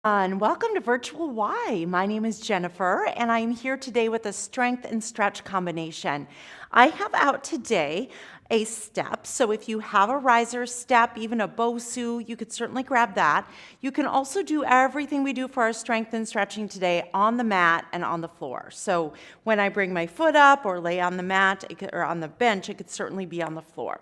And welcome to Virtual Y. My name is Jennifer, and I'm here today with a strength and stretch combination. I have out today a step, so if you have a riser step, even a BOSU, you could certainly grab that. You can also do everything we do for our strength and stretching today on the mat and on the floor. So when I bring my foot up or lay on the mat or on the bench, it could certainly be on the floor.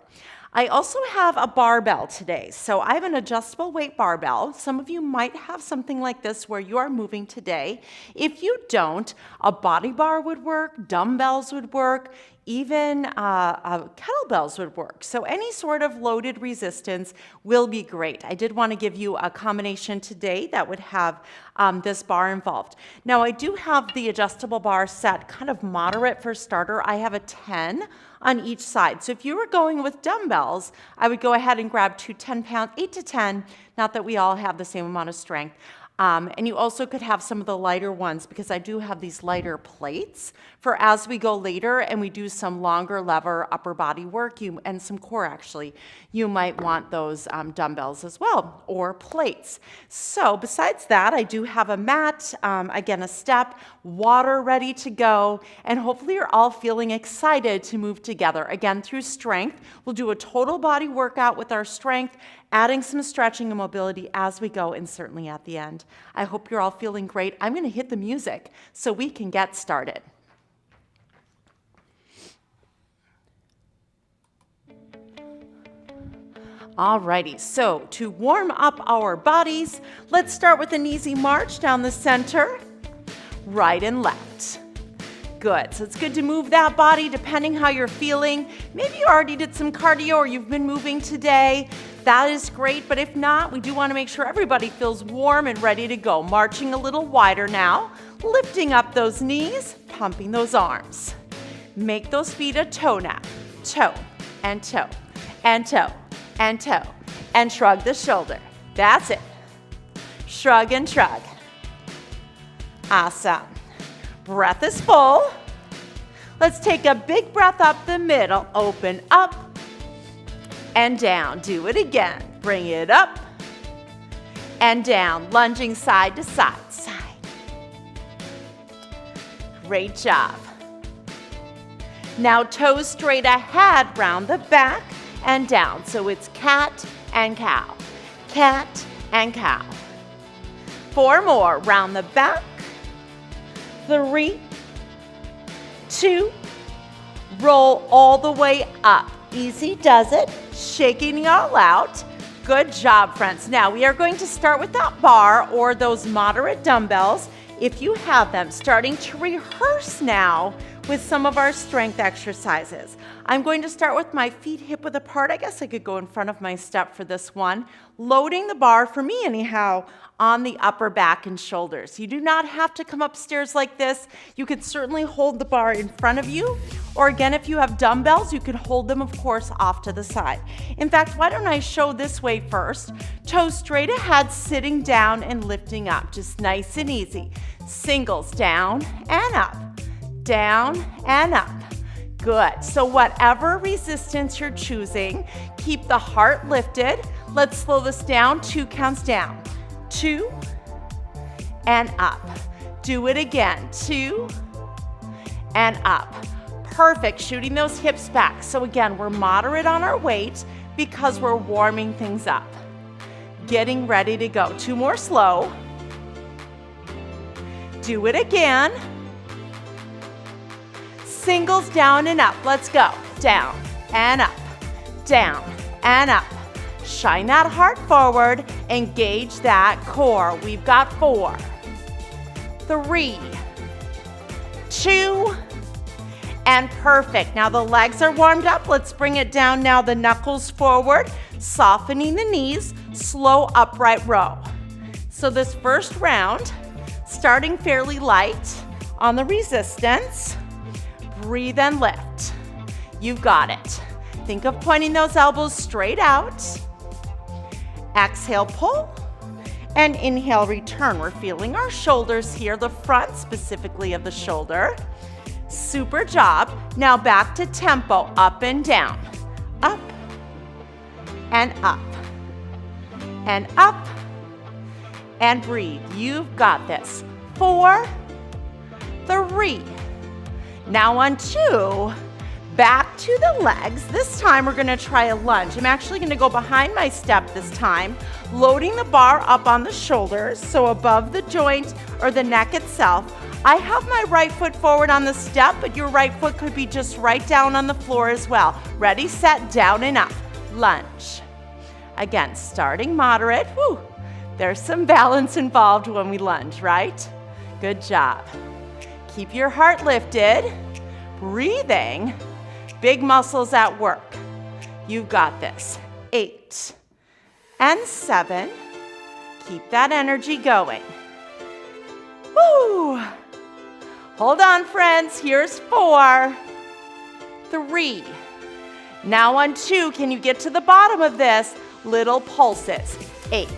I also have a barbell today. So I have an adjustable weight barbell. Some of you might have something like this where you are moving today. If you don't, a body bar would work, dumbbells would work, even kettlebells would work. So any sort of loaded resistance will be great. I did want to give you a combination today that would have this bar involved. Now I do have the adjustable bar set kind of moderate for starter. I have a 10 on each side. So if you were going with dumbbells, I would go ahead and grab two 10-pound, 8 to 10, not that we all have the same amount of strength. And you also could have some of the lighter ones because I do have these lighter plates for as we go later and we do some longer lever upper body work and some core actually. You might want those dumbbells as well or plates. So besides that, I do have a mat, again, a step, water ready to go, and hopefully you're all feeling excited to move together. Again, through strength, we'll do a total body workout with our strength, adding some stretching and mobility as we go and certainly at the end. I hope you're all feeling great. I'm going to hit the music so we can get started. Alrighty, so to warm up our bodies, let's start with an easy march down the center, right and left. Good, so it's good to move that body depending how you're feeling. Maybe you already did some cardio or you've been moving today. That is great, but if not, we do want to make sure everybody feels warm and ready to go. Marching a little wider now, lifting up those knees, pumping those arms. Make those feet a toe nap. Toe and toe and toe and toe. And shrug the shoulder. That's it. Shrug and shrug. Awesome. Breath is full. Let's take a big breath up the middle. Open up and down. Do it again. Bring it up and down. Lunging side to side. Great job. Now toes straight ahead, round the back and down. So it's cat and cow. Cat and cow. 4 more. Round the back. 3, 2, roll all the way up. Easy does it. Shaking it all out. Good job, friends. Now we are going to start with that bar or those moderate dumbbells if you have them, starting to rehearse now with some of our strength exercises. I'm going to start with my feet hip width apart. I guess I could go in front of my step for this one. Loading the bar, for me anyhow, on the upper back and shoulders. You do not have to come upstairs like this. You could certainly hold the bar in front of you, or again, if you have dumbbells, you could hold them, of course, off to the side. In fact, why don't I show this way first? Toes straight ahead, sitting down and lifting up, just nice and easy. Singles down and up, down and up. Good. So whatever resistance you're choosing, keep the heart lifted. Let's slow this down. 2 counts down. 2 and up. Do it again. 2 and up. Perfect. Shooting those hips back. So again, we're moderate on our weight because we're warming things up. Getting ready to go. 2 more slow. Do it again. Singles down and up. Let's go. Down and up. Down and up. Shine that heart forward. Engage that core. We've got 4, 3, 2, and perfect. Now the legs are warmed up. Let's bring it down now. The knuckles forward, softening the knees, slow upright row. So this first round, starting fairly light on the resistance. Breathe and lift. You've got it. Think of pointing those elbows straight out. Exhale, pull, and inhale, return. We're feeling our shoulders here, the front specifically of the shoulder. Super job. Now back to tempo, up and down. Up and up and up and breathe. You've got this. 4, 3. Now on 2, back to the legs. This time we're gonna try a lunge. I'm actually gonna go behind my step this time, loading the bar up on the shoulders, so above the joint or the neck itself. I have my right foot forward on the step, but your right foot could be just right down on the floor as well. Ready, set, down and up. Lunge. Again, starting moderate. Woo. There's some balance involved when we lunge, right? Good job. Keep your heart lifted. Breathing. Big muscles at work. You've got this. 8 and 7. Keep that energy going. Woo! Hold on, friends. Here's 4, 3. Now on 2, can you get to the bottom of this? Little pulses. 8,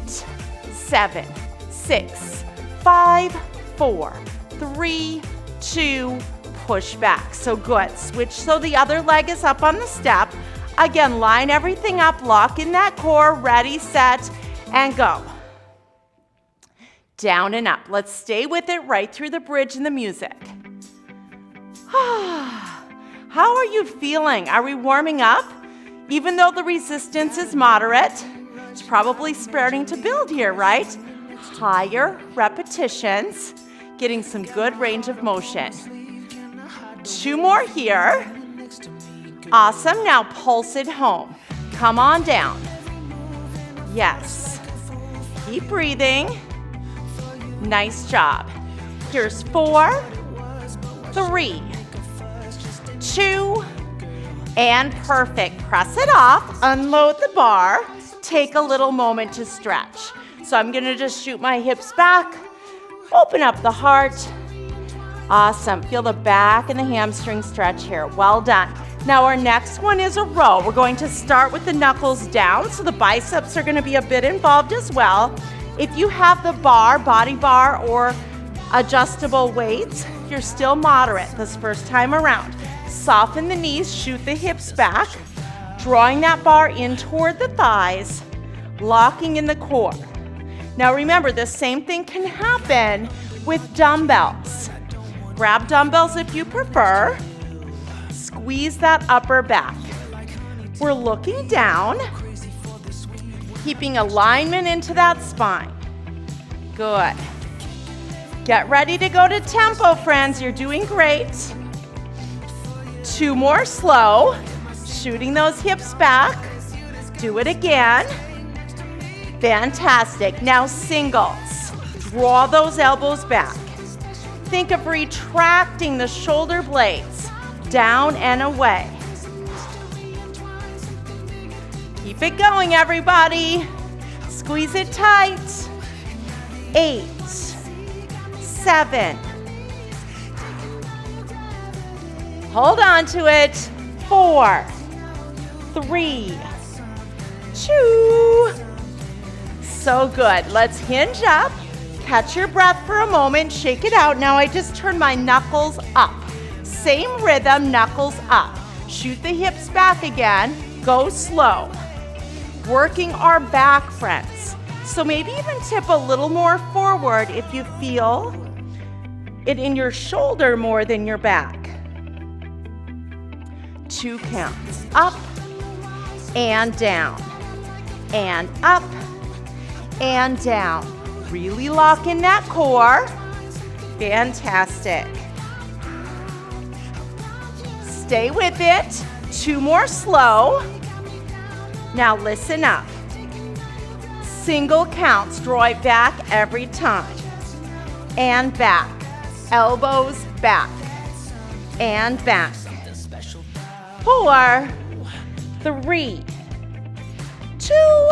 7, 6, 5, 4, 3, 2, push back. So good. Switch so the other leg is up on the step. Again, line everything up, lock in that core, ready, set, and go. Down and up. Let's stay with it right through the bridge and the music. How are you feeling? Are we warming up? Even though the resistance is moderate, it's probably starting to build here, right? Higher repetitions, getting some good range of motion. 2 more here. Awesome. Now pulse it home. Come on down. Yes. Keep breathing. Nice job. Here's 4, 3, 2, and perfect. Press it off, unload the bar, take a little moment to stretch. So I'm gonna just shoot my hips back, open up the heart. Awesome. Feel the back and the hamstring stretch here. Well done. Now our next one is a row. We're going to start with the knuckles down, so the biceps are gonna be a bit involved as well. If you have the bar, body bar, or adjustable weights, you're still moderate this first time around. Soften the knees, shoot the hips back, drawing that bar in toward the thighs, locking in the core. Now remember, the same thing can happen with dumbbells. Grab dumbbells if you prefer. Squeeze that upper back. We're looking down, keeping alignment into that spine. Good. Get ready to go to tempo, friends. You're doing great. 2 more slow. Shooting those hips back. Do it again. Fantastic. Now singles. Draw those elbows back. Think of retracting the shoulder blades down and away. Keep it going, everybody. Squeeze it tight. 8, 7. Hold on to it. 4, 3, 2. So good. Let's hinge up. Catch your breath for a moment. Shake it out. Now I just turn my knuckles up. Same rhythm, knuckles up. Shoot the hips back again. Go slow. Working our back, friends. So maybe even tip a little more forward if you feel it in your shoulder more than your back. 2 counts. Up and down. And up and down. Really lock in that core. Fantastic. Stay with it. 2 more slow. Now listen up. Single counts. Draw it back every time. And back. Elbows back. And back. 4, 3, 2.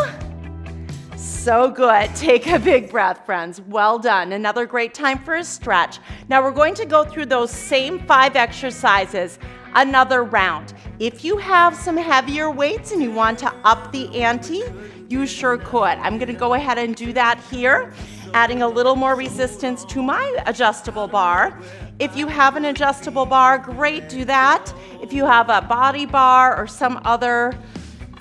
So good. Take a big breath, friends. Well done. Another great time for a stretch. Now we're going to go through those same 5 exercises another round. If you have some heavier weights and you want to up the ante, you sure could. I'm going to go ahead and do that here, adding a little more resistance to my adjustable bar. If you have an adjustable bar, great, do that. If you have a body bar or some other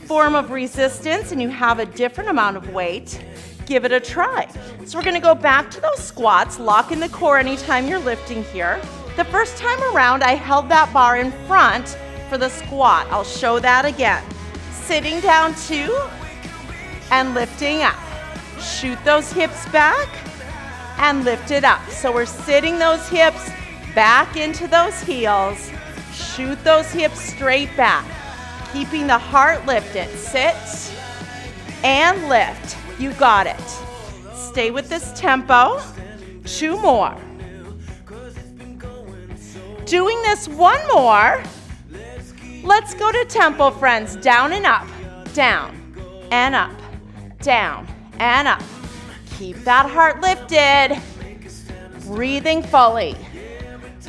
form of resistance and you have a different amount of weight, give it a try. So we're gonna go back to those squats, lock in the core anytime you're lifting here. The first time around, I held that bar in front for the squat. I'll show that again. Sitting down 2 and lifting up. Shoot those hips back and lift it up. So we're sitting those hips back into those heels. Shoot those hips straight back. Keeping the heart lifted. Sit and lift. You got it. Stay with this tempo. 2 more. Doing this 1 more. Let's go to tempo, friends. Down and up, down and up, down and up. Keep that heart lifted. Breathing fully.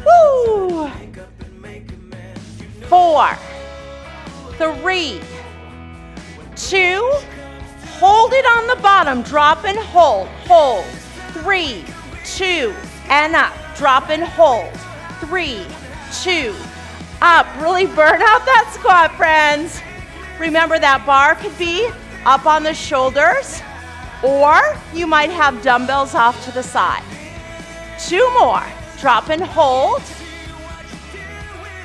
Woo! 4, 3, 2, hold it on the bottom, drop and hold, 3, 2, and up, drop and hold, 3, 2, up. Really burn out that squat, friends. Remember that bar could be up on the shoulders, or you might have dumbbells off to the side. 2 more, drop and hold.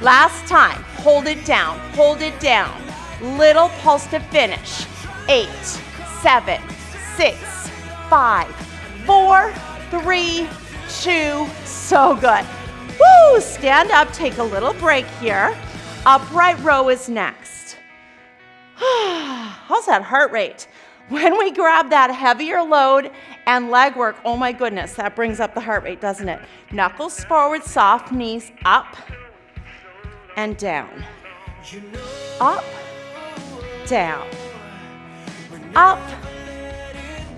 Last time, hold it down, little pulse to finish. 8, 7, 6, 5, 4, 3, 2, so good. Woo, stand up, take a little break here. Upright row is next. How's that heart rate? When we grab that heavier load and leg work, oh my goodness, that brings up the heart rate, doesn't it? Knuckles forward, soft knees up and down. Up, down. Up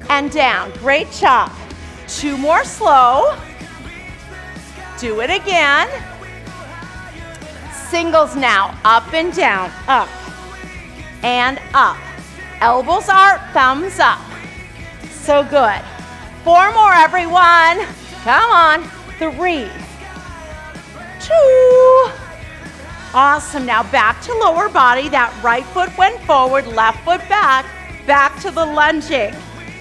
and down. Great job. 2 more slow. Do it again. Singles now. Up and down. Up and up. Elbows are thumbs up. So good. 4 more, everyone. Come on. 3, 2. Awesome. Now back to lower body. That right foot went forward, left foot back. Back to the lunging.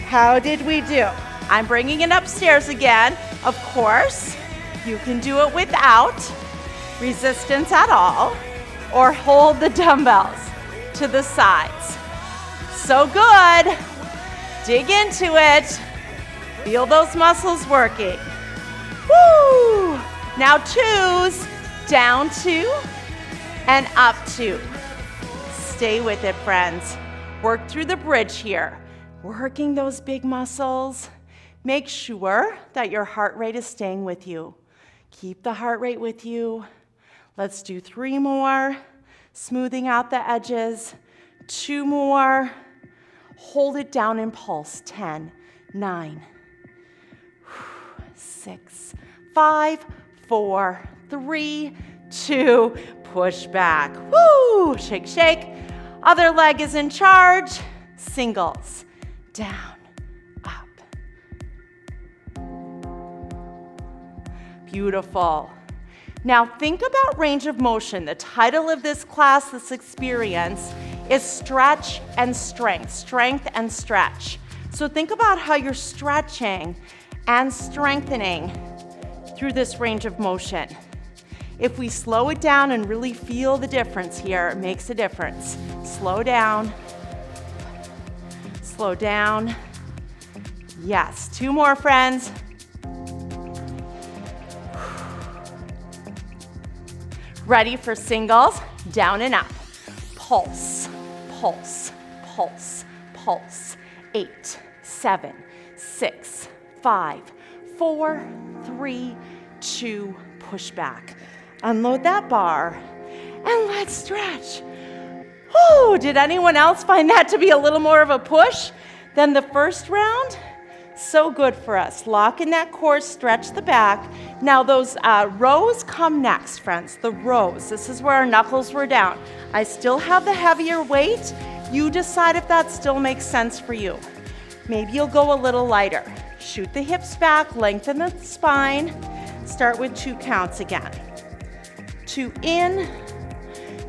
How did we do? I'm bringing it upstairs again. Of course, you can do it without resistance at all, or hold the dumbbells to the sides. So good. Dig into it. Feel those muscles working. Woo! Now 2s, down 2 and up 2. Stay with it, friends. Work through the bridge here. Working those big muscles. Make sure that your heart rate is staying with you. Keep the heart rate with you. Let's do 3 more. Smoothing out the edges. 2 more. Hold it down and pulse. 10, 9, 6, 5, 4, 3, 2. Push back. Woo! Shake, shake. Other leg is in charge. Singles. Down, up. Beautiful. Now think about range of motion. The title of this class, this experience, is stretch and strength. Strength and stretch. So think about how you're stretching and strengthening through this range of motion. If we slow it down and really feel the difference here, it makes a difference. Slow down. Slow down. Yes, 2 more, friends. Ready for singles? Down and up. Pulse, pulse, pulse, pulse. 8, 7, 6, 5, 4, 3, 2, push back. Unload that bar, and let's stretch. Oh, did anyone else find that to be a little more of a push than the first round? So good for us. Lock in that core, stretch the back. Now those rows come next, friends. The rows. This is where our knuckles were down. I still have the heavier weight. You decide if that still makes sense for you. Maybe you'll go a little lighter. Shoot the hips back, lengthen the spine. Start with 2 counts again. 2 in,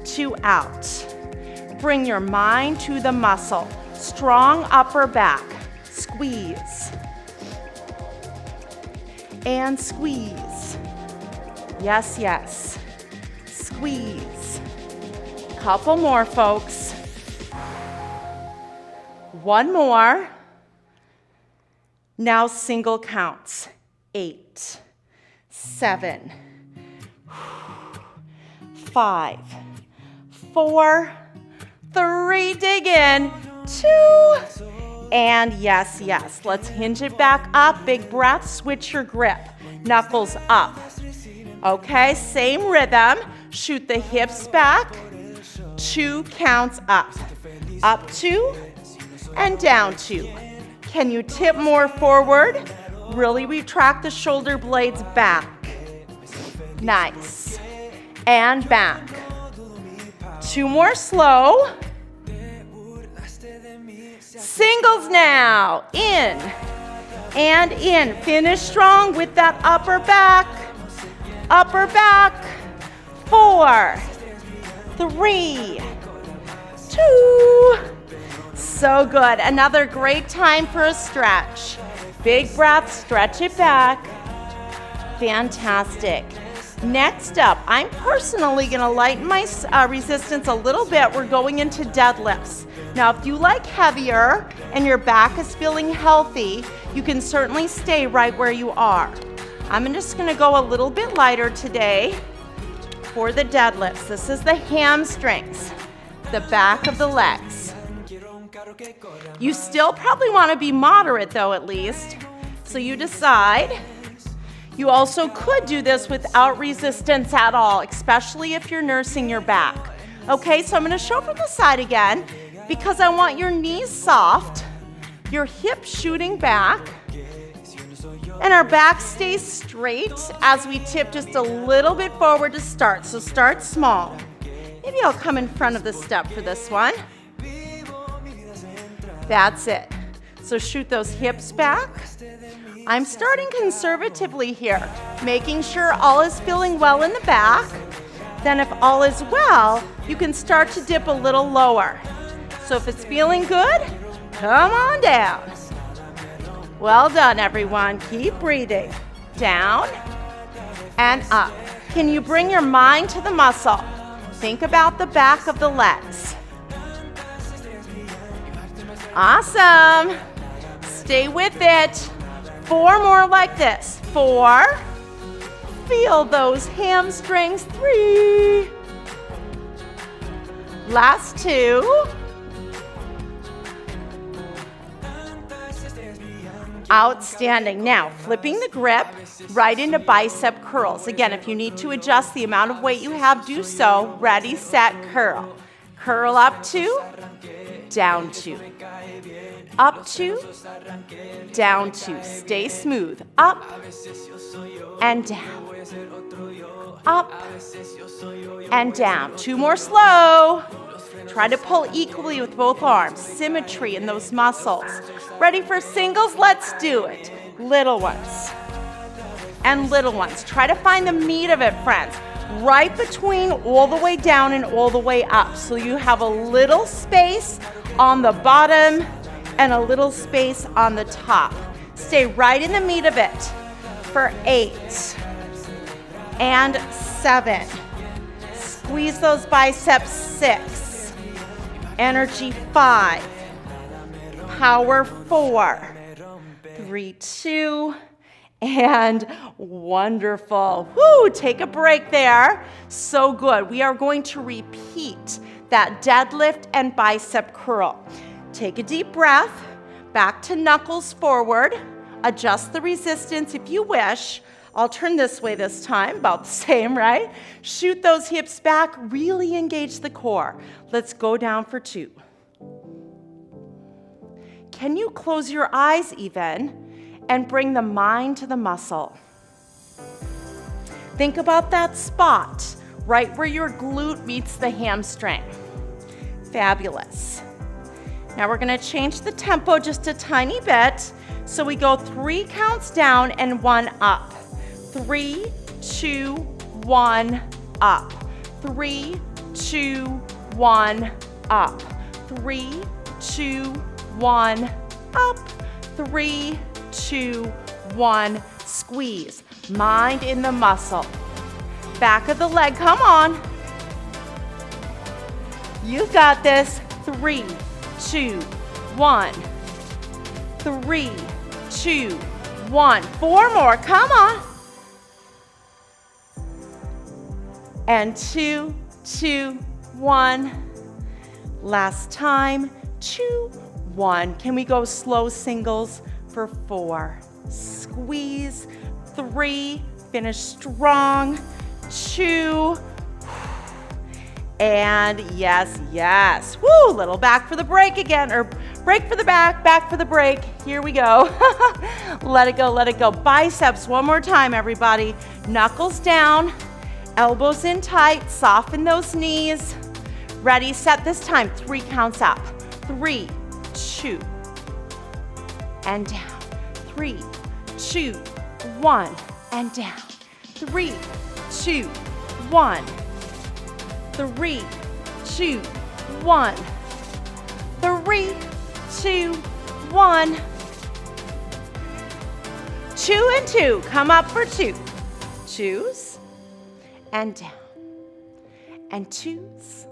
2 out. Bring your mind to the muscle. Strong upper back. squeeze. And squeeze. Yes, yes. Squeeze. Couple more, folks. One more. Now single counts. 8, 7, 5, 4, 3, dig in, 2, and yes, yes. Let's hinge it back up. Big breath, switch your grip. Knuckles up. Okay, same rhythm. Shoot the hips back. 2 counts up. Up 2 and down 2. Can you tip more forward? Really retract the shoulder blades back. Nice. And back. 2 more slow. Singles now. In and in. Finish strong with that upper back. Upper back. 4, 3, 2. So good. Another great time for a stretch. Big breath, stretch it back. Fantastic. Next up, I'm personally going to lighten my resistance a little bit. We're going into deadlifts. Now, if you like heavier and your back is feeling healthy, you can certainly stay right where you are. I'm just going to go a little bit lighter today for the deadlifts. This is the hamstrings, the back of the legs. You still probably want to be moderate though, at least. So you decide. You also could do this without resistance at all, especially if you're nursing your back. Okay, so I'm going to show from the side again because I want your knees soft, your hips shooting back, and our back stays straight as we tip just a little bit forward to start. So start small. Maybe I'll come in front of the step for this one. That's it. So shoot those hips back. I'm starting conservatively here, making sure all is feeling well in the back. Then if all is well, you can start to dip a little lower. So if it's feeling good, come on down. Well done, everyone. Keep breathing. Down and up. Can you bring your mind to the muscle? Think about the back of the legs. Awesome. Stay with it. 4 more like this. 4. Feel those hamstrings. 3. Last 2. Outstanding. Now, flipping the grip right into bicep curls. Again, if you need to adjust the amount of weight you have, do so. Ready, set, curl. Curl up 2, down 2. Up 2, down 2. Stay smooth. Up and down. Up and down. 2 more slow. Try to pull equally with both arms. Symmetry in those muscles. Ready for singles? Let's do it. Little ones and little ones. Try to find the meat of it, friends. Right between all the way down and all the way up. So you have a little space on the bottom and a little space on the top. Stay right in the meat of it for 8 and 7. Squeeze those biceps. 6. Energy. 5. Power. 4. 3, 2, and wonderful. Woo, take a break there. So good. We are going to repeat that deadlift and bicep curl. Take a deep breath, back to knuckles forward. Adjust the resistance if you wish. I'll turn this way this time, about the same, right? Shoot those hips back, really engage the core. Let's go down for 2. Can you close your eyes even and bring the mind to the muscle? Think about that spot right where your glute meets the hamstring. Fabulous. Now we're going to change the tempo just a tiny bit. So we go 3 counts down and 1 up. 3, 2, 1, up. 3, 2, 1, up. 3, 2, 1, up. 3, 2, 1, squeeze. Mind in the muscle. Back of the leg, come on. You've got this. 3, 2, 1. 3, 2, 1. 4 more, come on. And 2, 2, 1. Last time, 2, 1. Can we go slow singles for 4? Squeeze. 3, finish strong. 2, and yes, yes. Woo, little back for the break again, or break for the back for the break. Here we go. Let it go, let it go. Biceps, one more time, everybody. Knuckles down, elbows in tight, soften those knees. Ready, set, this time, 3 counts up. 3, 2, and down. 3, 2, 1, and down. 3, 2, 1. 3, 2, 1. 3, 2, 1. 2 and 2. Come up for 2. 2s and down. And 2s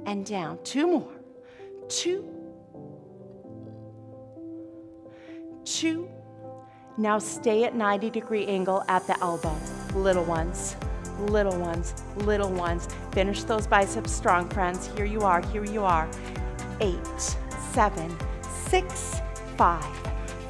and down. 2 more. 2. 2. Now stay at 90-degree angle at the elbow. Little ones, little ones, little ones. Finish those biceps strong, friends. Here you are, here you are. 8, 7, 6, 5,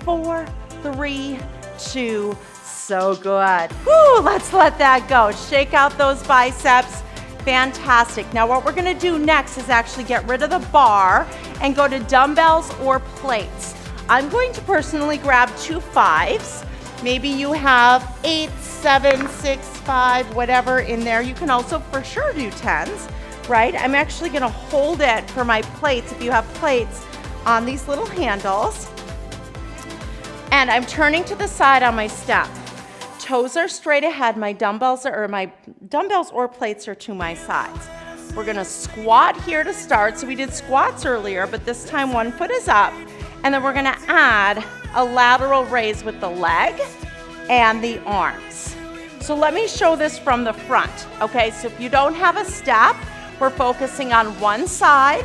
4, 3, 2. So good. Woo, let's let that go. Shake out those biceps. Fantastic. Now what we're gonna do next is actually get rid of the bar and go to dumbbells or plates. I'm going to personally grab 2 5s. Maybe you have 8, 7, 6, 5, whatever in there. You can also for sure do 10s, right? I'm actually gonna hold it for my plates, if you have plates, on these little handles. And I'm turning to the side on my step. Toes are straight ahead. My dumbbells or plates are to my sides. We're gonna squat here to start. So we did squats earlier, but this time 1 foot is up. And then we're gonna add a lateral raise with the leg and the arms. So let me show this from the front, okay? So if you don't have a step, we're focusing on one side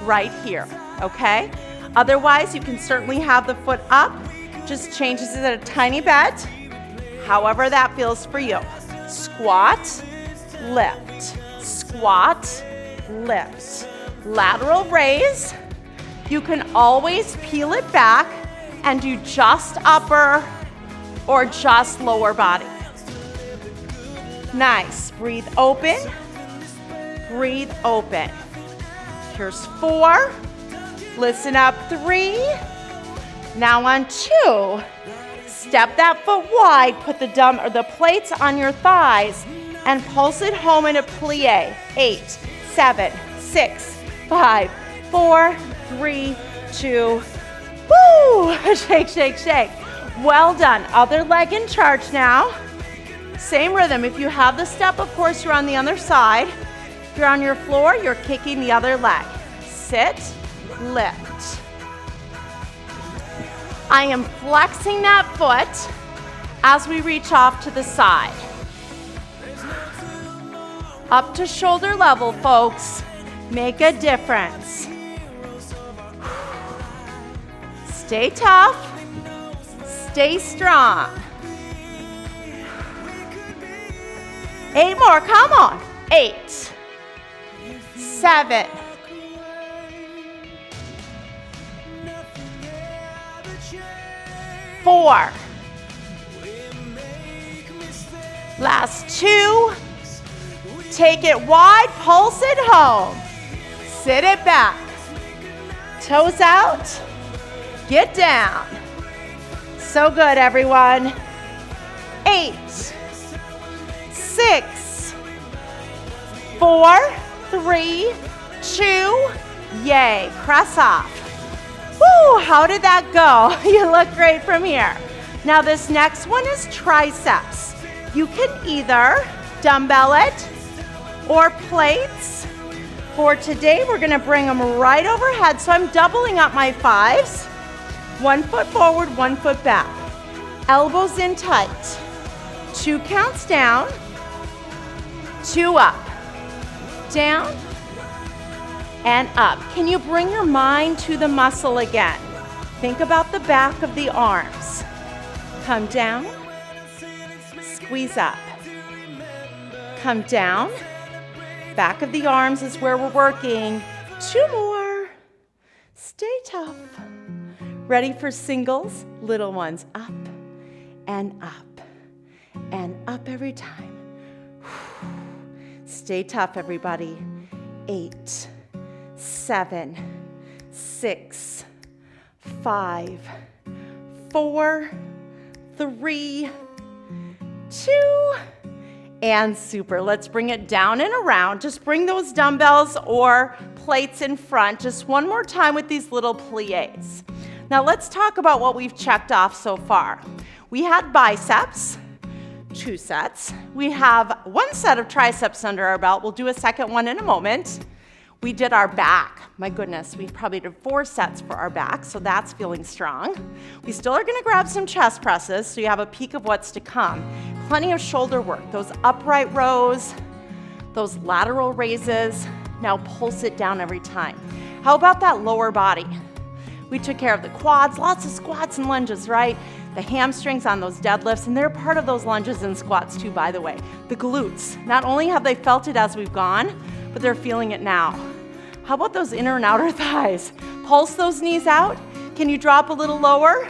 right here, okay? Otherwise, you can certainly have the foot up, just changes it a tiny bit, however that feels for you. Squat, lift, squat, lift. Lateral raise. You can always peel it back and do just upper or just lower body. Nice. Breathe open. Breathe open. Here's 4. Listen up. 3. Now on 2. Step that foot wide. Put the plates on your thighs and pulse it home in a plie. 8, 7, 6, 5, 4, 3, 2, woo! Shake, shake, shake. Well done. Other leg in charge now. Same rhythm. If you have the step, of course, you're on the other side. If you're on your floor, you're kicking the other leg. Sit, lift. I am flexing that foot as we reach off to the side. Up to shoulder level, folks. Make a difference. Stay tough, stay strong. 8 more, come on. 8, 7, 4. Last 2. Take it wide, pulse it home. Sit it back. Toes out. Get down. So good, everyone. 8, 6, 4, 3, 2, yay. Press off. Woo, how did that go? You look great from here. Now this next one is triceps. You can either dumbbell it or plates. For today, we're gonna bring them right overhead. So I'm doubling up my 5s. 1 foot forward, 1 foot back. Elbows in tight. 2 counts down, 2 up, down, and up. Can you bring your mind to the muscle again? Think about the back of the arms. Come down, squeeze up. Come down, back of the arms is where we're working. 2 more. Stay tough. Ready for singles? Little ones, up and up and up every time. Stay tough, everybody. 8, 7, 6, 5, 4, 3, 2, and super. Let's bring it down and around. Just bring those dumbbells or plates in front. Just one more time with these little plies. Now let's talk about what we've checked off so far. We had biceps, 2 sets. We have 1 set of triceps under our belt. We'll do a second one in a moment. We did our back. My goodness, we probably did 4 sets for our back, so that's feeling strong. We still are gonna grab some chest presses, so you have a peek of what's to come. Plenty of shoulder work, those upright rows, those lateral raises. Now pulse it down every time. How about that lower body? We took care of the quads, lots of squats and lunges, right? The hamstrings on those deadlifts, and they're part of those lunges and squats too, by the way. The glutes, not only have they felt it as we've gone, but they're feeling it now. How about those inner and outer thighs? Pulse those knees out. Can you drop a little lower?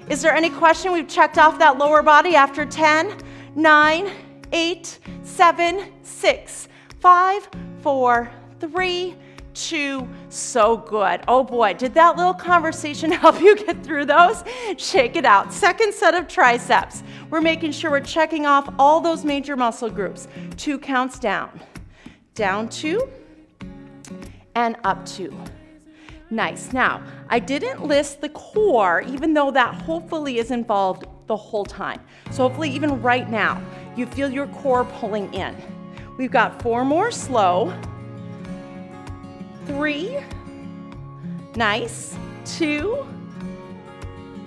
Is there any question we've checked off that lower body after 10, 9, 8, 7, 6, 5, 4, 3, 2, so good. Oh boy, did that little conversation help you get through those? Shake it out. Second set of triceps. We're making sure we're checking off all those major muscle groups. 2 counts down. Down 2 and up 2. Nice. Now, I didn't list the core, even though that hopefully is involved the whole time. So hopefully even right now, you feel your core pulling in. We've got 4 more slow. 3, nice, 2,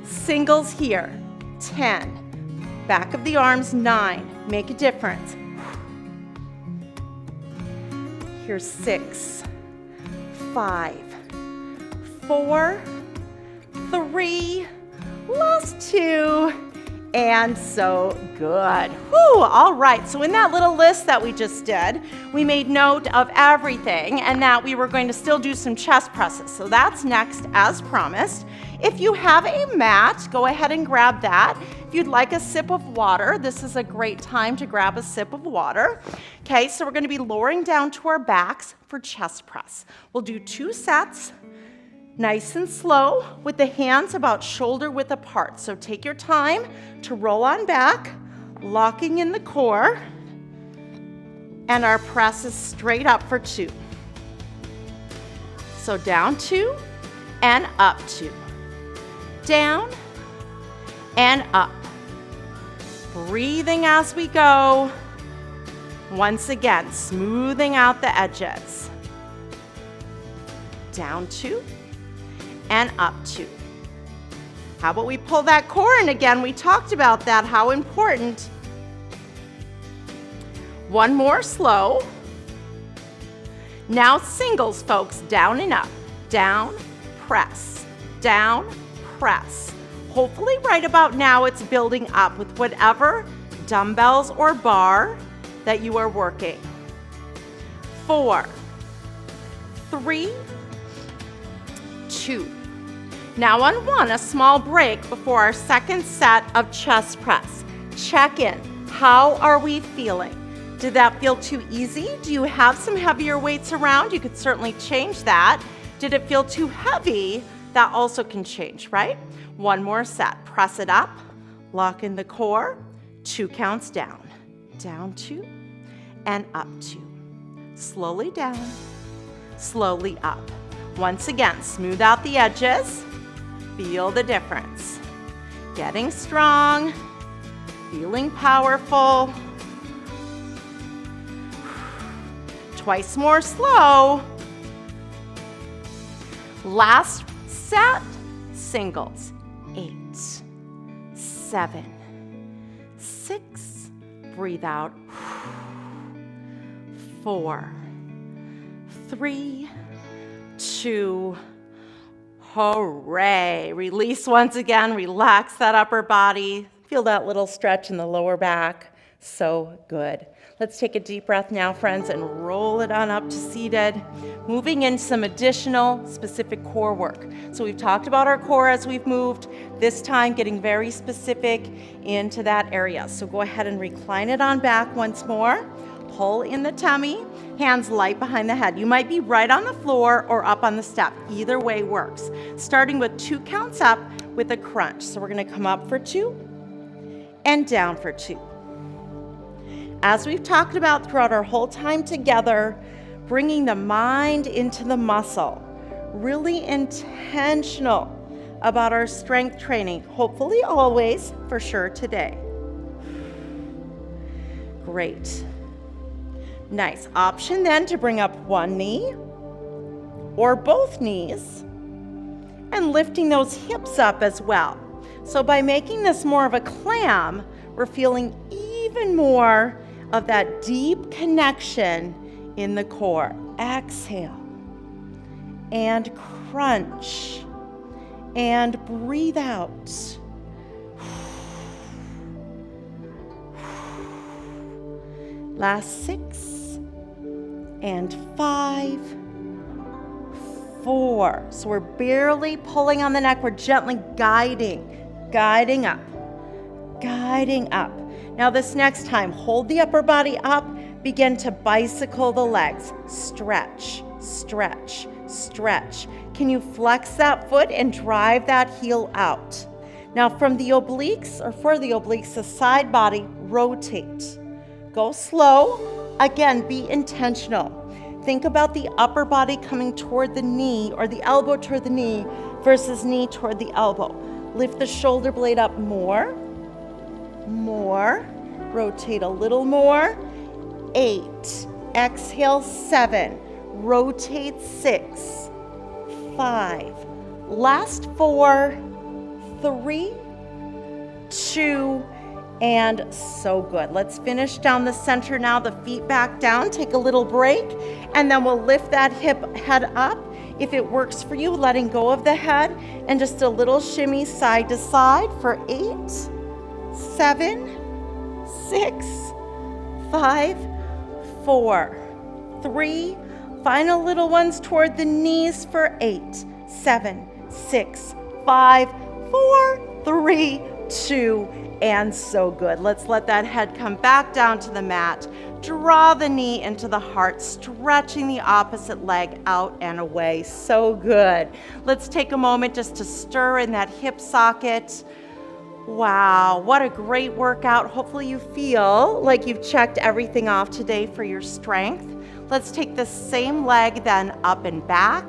singles here, 10, back of the arms, 9, make a difference. Here's 6, 5, 4, 3, last 2, and so good. Whew, all right, so in that little list that we just did, we made note of everything and that we were going to still do some chest presses. So that's next as promised. If you have a mat, go ahead and grab that. If you'd like a sip of water, this is a great time to grab a sip of water. Okay, so we're gonna be lowering down to our backs for chest press. We'll do 2 sets. Nice and slow with the hands about shoulder width apart. So take your time to roll on back, locking in the core, and our press is straight up for 2. So down 2 and up 2. Down and up. Breathing as we go. Once again, smoothing out the edges. Down 2. And up 2. How about we pull that core in again? We talked about that, how important. 1 more slow. Now singles, folks, down and up. Down, press, down, press. Hopefully right about now it's building up with whatever dumbbells or bar that you are working. 4, 3, 2. Now on 1, a small break before our second set of chest press. Check in. How are we feeling? Did that feel too easy? Do you have some heavier weights around? You could certainly change that. Did it feel too heavy? That also can change, right? 1 more set. Press it up, lock in the core, 2 counts down. Down 2 and up 2. Slowly down, slowly up. Once again, smooth out the edges. Feel the difference. Getting strong, feeling powerful. Twice more slow. Last set, singles. 8, 7, 6, breathe out, 4, 3, 2, hooray. Release once again, relax that upper body. Feel that little stretch in the lower back. So good. Let's take a deep breath now, friends, and roll it on up to seated. Moving in some additional specific core work. So we've talked about our core as we've moved. This time getting very specific into that area. So go ahead and recline it on back once more. Pull in the tummy, hands light behind the head. You might be right on the floor or up on the step. Either way works. Starting with 2 counts up with a crunch. So we're gonna come up for 2 and down for 2. As we've talked about throughout our whole time together, bringing the mind into the muscle, really intentional about our strength training, hopefully always, for sure today. Great. Nice. Option then to bring up one knee or both knees and lifting those hips up as well. So by making this more of a clam, we're feeling even more of that deep connection in the core. Exhale and crunch and breathe out. Last 6 and 5, 4. So we're barely pulling on the neck. We're gently guiding up, guiding up. Now this next time, hold the upper body up, begin to bicycle the legs. Stretch, stretch, stretch. Can you flex that foot and drive that heel out? Now from the obliques, or for the obliques, the side body, rotate. Go slow. Again, be intentional. Think about the upper body coming toward the knee or the elbow toward the knee versus knee toward the elbow. Lift the shoulder blade up more. Rotate a little more. 8. Exhale, 7. Rotate, 6. 5. Last 4, 3, 2, and so good. Let's finish down the center now, the feet back down, take a little break, and then we'll lift that head up. If it works for you, letting go of the head, and just a little shimmy side to side for 8, 7, 6, 5, 4, 3, final little ones toward the knees for 8, 7, 6, 5, 4, 3, 2, and so good. Let's let that head come back down to the mat. Draw the knee into the heart, stretching the opposite leg out and away. So good. Let's take a moment just to stir in that hip socket. Wow, what a great workout. Hopefully you feel like you've checked everything off today for your strength. Let's take the same leg then up and back,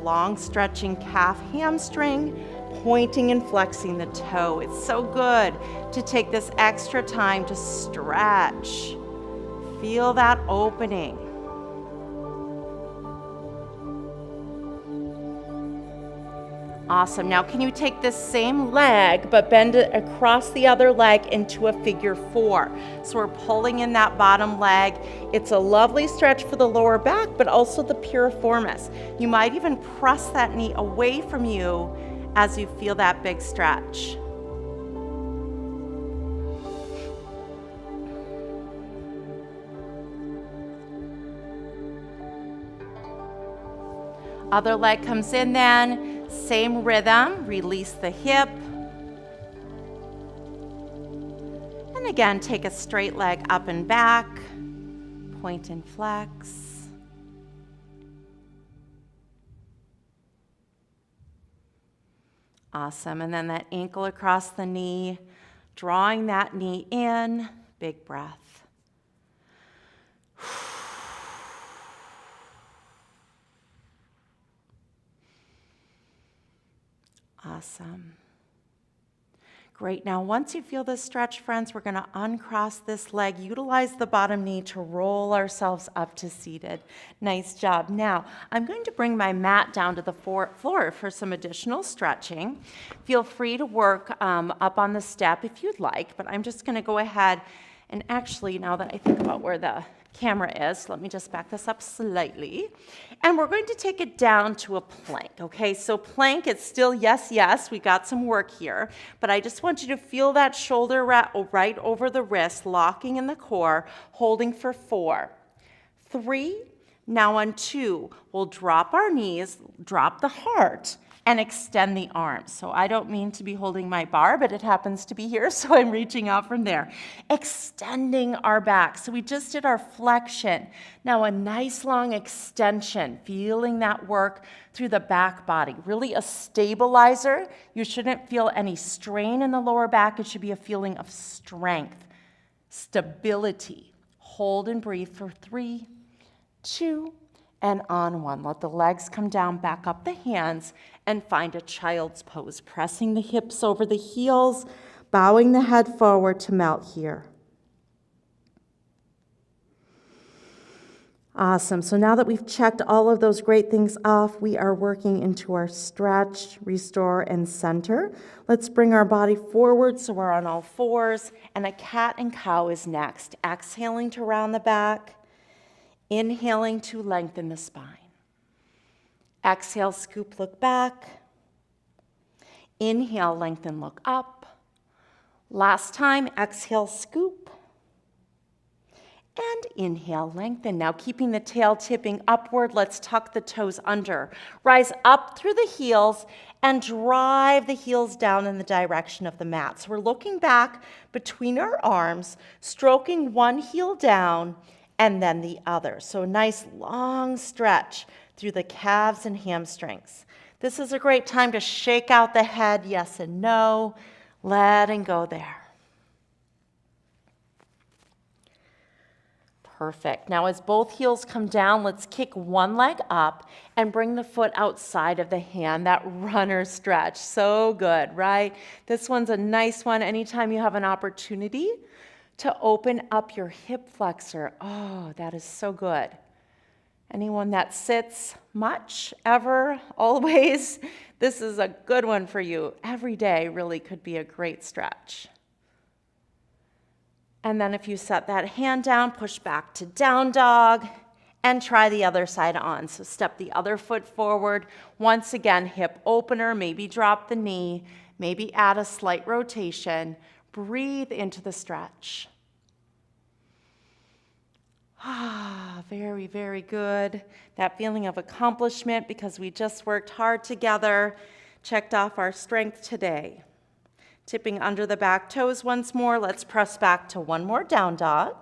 long stretching calf hamstring, pointing and flexing the toe. It's so good to take this extra time to stretch. Feel that opening. Awesome. Now can you take this same leg but bend it across the other leg into a figure 4? So we're pulling in that bottom leg. It's a lovely stretch for the lower back, but also the piriformis. You might even press that knee away from you as you feel that big stretch. Other leg comes in then, same rhythm, release the hip. And again, take a straight leg up and back, point and flex. Awesome, and then that ankle across the knee, drawing that knee in, big breath. Awesome. Great. Now, once you feel this stretch, friends, we're going to uncross this leg, utilize the bottom knee to roll ourselves up to seated. Nice job. Now, I'm going to bring my mat down to the floor for some additional stretching. Feel free to work up on the step if you'd like, but I'm just going to go ahead and actually, now that I think about where the camera is, let me just back this up slightly. And we're going to take it down to a plank, okay? So plank, it's still yes, we got some work here, but I just want you to feel that shoulder right over the wrist, locking in the core, holding for 4, 3, now on 2, we'll drop our knees, drop the heart, and extend the arms. So I don't mean to be holding my bar, but it happens to be here, so I'm reaching out from there. Extending our back. So we just did our flexion. Now a nice long extension, feeling that work through the back body. Really a stabilizer. You shouldn't feel any strain in the lower back. It should be a feeling of strength, stability. Hold and breathe for 3, 2, and on 1. Let the legs come down, back up the hands, and find a child's pose. Pressing the hips over the heels, bowing the head forward to melt here. Awesome. So now that we've checked all of those great things off, we are working into our stretch, restore, and center. Let's bring our body forward so we're on all fours, and a cat and cow is next. Exhaling to round the back. Inhaling to lengthen the spine. Exhale, scoop, look back. Inhale, lengthen, look up. Last time, exhale, scoop. And inhale, lengthen. Now keeping the tail tipping upward, let's tuck the toes under. Rise up through the heels and drive the heels down in the direction of the mat. So we're looking back between our arms, stroking one heel down, and then the other. So a nice long stretch through the calves and hamstrings. This is a great time to shake out the head, yes and no, letting go there. Perfect. Now as both heels come down, let's kick one leg up and bring the foot outside of the hand, that runner stretch. So good, right? This one's a nice one anytime you have an opportunity to open up your hip flexor. Oh, that is so good. Anyone that sits much, ever, always, this is a good one for you. Every day really could be a great stretch. And then if you set that hand down, push back to down dog and try the other side on. So step the other foot forward. Once again, hip opener, maybe drop the knee, maybe add a slight rotation. Breathe into the stretch. Ah, very, very good. That feeling of accomplishment because we just worked hard together, checked off our strength today. Tipping under the back toes once more. Let's press back to one more down dog.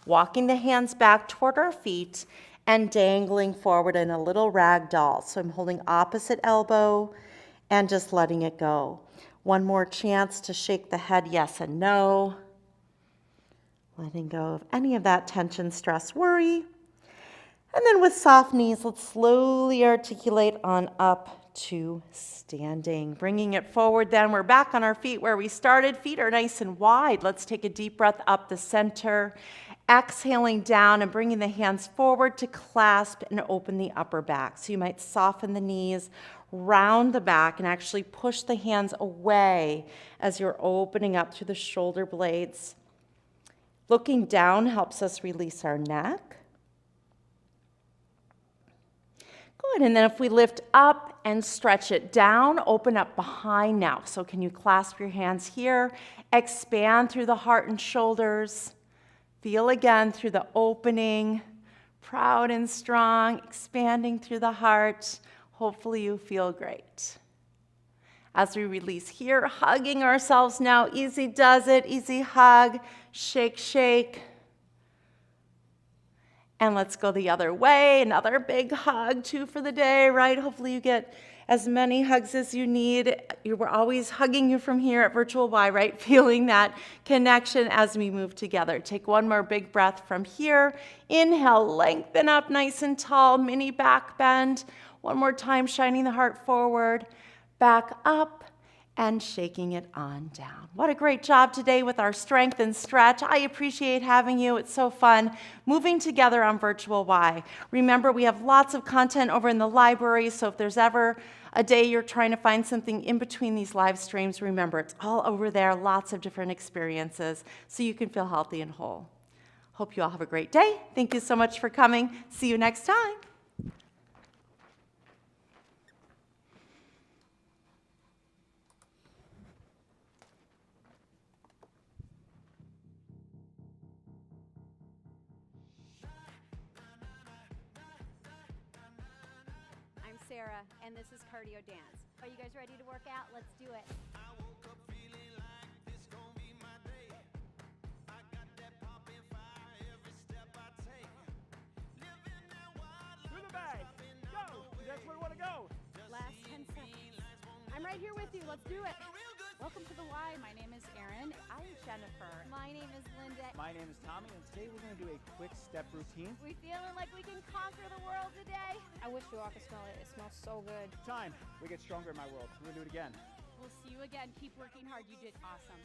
Walking the hands back toward our feet and dangling forward in a little rag doll. So I'm holding opposite elbow and just letting it go. One more chance to shake the head yes and no. Letting go of any of that tension, stress, worry. And then with soft knees, let's slowly articulate on up to standing. Bringing it forward then, we're back on our feet where we started. Feet are nice and wide. Let's take a deep breath up the center. Exhaling down and bringing the hands forward to clasp and open the upper back. So you might soften the knees, round the back, and actually push the hands away as you're opening up through the shoulder blades. Looking down helps us release our neck. Good, and then if we lift up and stretch it down, open up behind now. So can you clasp your hands here, expand through the heart and shoulders. Feel again through the opening, proud and strong, expanding through the heart. Hopefully you feel great. As we release here, hugging ourselves now. Easy does it, easy hug. Shake, shake. And let's go the other way. Another big hug, 2 for the day, right? Hopefully you get as many hugs as you need. We're always hugging you from here at Virtual Y, right? Feeling that connection as we move together. Take one more big breath from here. Inhale, lengthen up nice and tall, mini back bend. One more time, shining the heart forward. Back up and shaking it on down. What a great job today with our strength and stretch. I appreciate having you. It's so fun moving together on Virtual Y. Remember, we have lots of content over in the library, so if there's ever a day you're trying to find something in between these live streams, remember, it's all over there, lots of different experiences, so you can feel healthy and whole. Hope you all have a great day. Thank you so much for coming. See you next time. I'm Sarah, and this is cardio dance. Are you guys ready to work out? Let's do it. I woke up feeling like this gon' be my day. I got that poppin' fire every step I take. Living that wild life. Through the bag. Go. That's where we want to go. Last 10 seconds. I'm right here with you. Let's do it. Welcome to the Y. My name is Erin. I'm Jennifer. My name is Linda. My name is Tommy, and today we're going to do a quick step routine. We feeling like we can conquer the world today? I wish you all could smell it. It smells so good. Time. We get stronger in my world. We're going to do it again. We'll see you again. Keep working hard. You did awesome.